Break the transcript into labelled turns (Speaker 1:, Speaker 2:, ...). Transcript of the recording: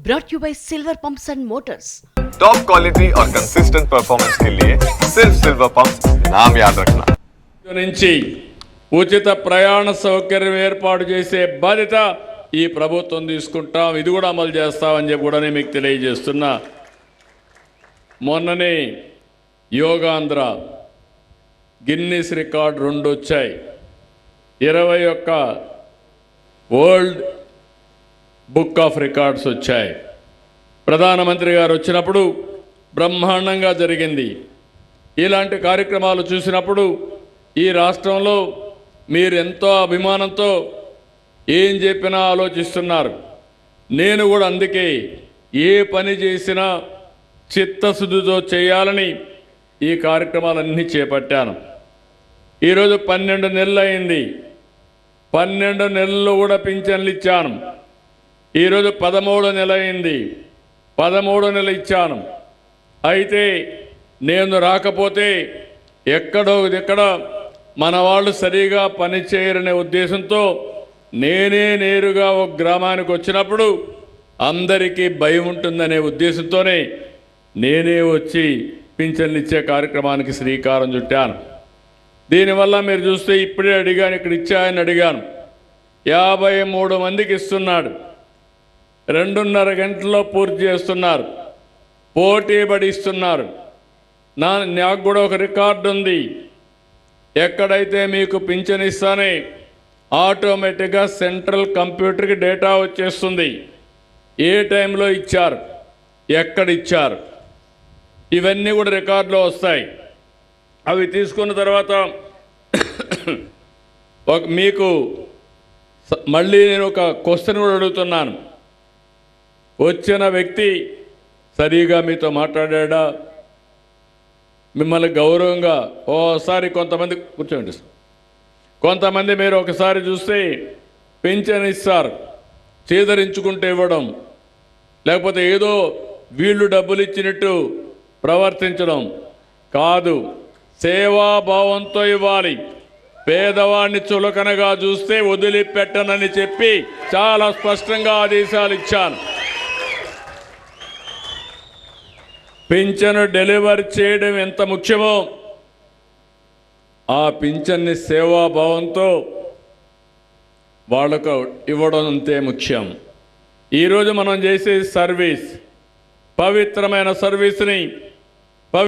Speaker 1: brought you by Silver Pumps and Motors.
Speaker 2: Top quality और consistent performance के लिए सिर्फ सिल्वर पंप्स नाम याद रखना।
Speaker 3: నుంచి ఉచిత ప్రయాణ సౌకర్యం ఏర్పాటు చేసే బాధ్యత ఈ ప్రభుత్వం తీసుకుంటాం, ఇది కూడా అమలు చేస్తామని చెప్పి కూడా నేను మీకు తెలియజేస్తున్నా. మొన్ననే యోగాంధ్ర గిన్నిస్ రికార్డ్ 2 వచ్చాయి. 21 వరల్డ్ బుక్ ఆఫ్ రికార్డ్స్ వచ్చాయి. ప్రధానమంత్రి గారు వచ్చినప్పుడు బ్రహ్మాండంగా జరిగింది. ఇలాంటి కార్యక్రమాలు చూసినప్పుడు ఈ రాష్ట్రంలో మీరు ఎంతో అభిమానంతో ఏం చెప్పినా ఆలోచిస్తున్నారు. నేను కూడా అందుకే ఏ పని చేసినా చిత్తశుద్ధితో చేయాలని ఈ కార్యక్రమాలన్నీ చేపట్టాను. ఈరోజు 12 నెలలు అయింది. 12 నెలల్లో కూడా పింఛన్లు ఇచ్చాను. ఈరోజు 13 నెల అయింది. 13 నెలలు ఇచ్చాను. అయితే నేను రాకపోతే ఎక్కడ మన వాళ్ళు సరిగా పని చేయరనే ఉద్దేశంతో నేనే నేరుగా ఒక గ్రామానికి వచ్చినప్పుడు అందరికీ భయం ఉంటుందనే ఉద్దేశంతోనే నేనే వచ్చి పింఛన్లు ఇచ్చే కార్యక్రమానికి శ్రీకారం చుట్టాను. దీనివల్ల మీరు చూస్తే ఇప్పుడే అడిగాను, ఇక్కడ ఇచ్చాయని అడిగాను. 53 మందికి ఇస్తున్నాడు. 2.5 గంటల్లో పూర్తి చేస్తున్నారు. పోటీపడి ఇస్తున్నారు. నాకు కూడా ఒక రికార్డు ఉంది. ఎక్కడైతే మీకు పింఛన్ ఇస్తానే ఆటోమేటిక్గా సెంట్రల్ కంప్యూటర్కి డేటా వచ్చేస్తుంది. ఏ టైంలో ఇచ్చారు, ఎక్కడ ఇచ్చారు, ఇవన్నీ కూడా రికార్డులో వస్తాయి. అవి తీసుకున్న తర్వాత మీకు మళ్ళీ నేను ఒక క్వశ్చన్ కూడా అడుగుతున్నాను. వచ్చిన వ్యక్తి సరిగా మీతో మాట్లాడా, మిమ్మల్ని గౌరవంగా ఓసారి కొంతమంది కూర్చోండి, కొంతమంది మీరు ఒకసారి చూస్తే పింఛన్ ఇస్తారు, చేదరించుకుంటూ ఇవ్వడం, లేకపోతే ఏదో వీళ్ళు డబ్బులు ఇచ్చినట్టు ప్రవర్తించడం కాదు. సేవాభావంతో ఇవ్వాలి. పేదవాడిని చులకనగా చూస్తే వదిలిపెట్టనని చెప్పి చాలా స్పష్టంగా ఆదేశాలు ఇచ్చాను. పింఛను డెలివరీ చేయడం ఎంత ముఖ్యమో ఆ పింఛన్ని సేవాభావంతో వాళ్లకు ఇవ్వడం అంతే ముఖ్యం. ఈరోజు మనం చేసే సర్వీస్, పవిత్రమైన సర్వీస్ని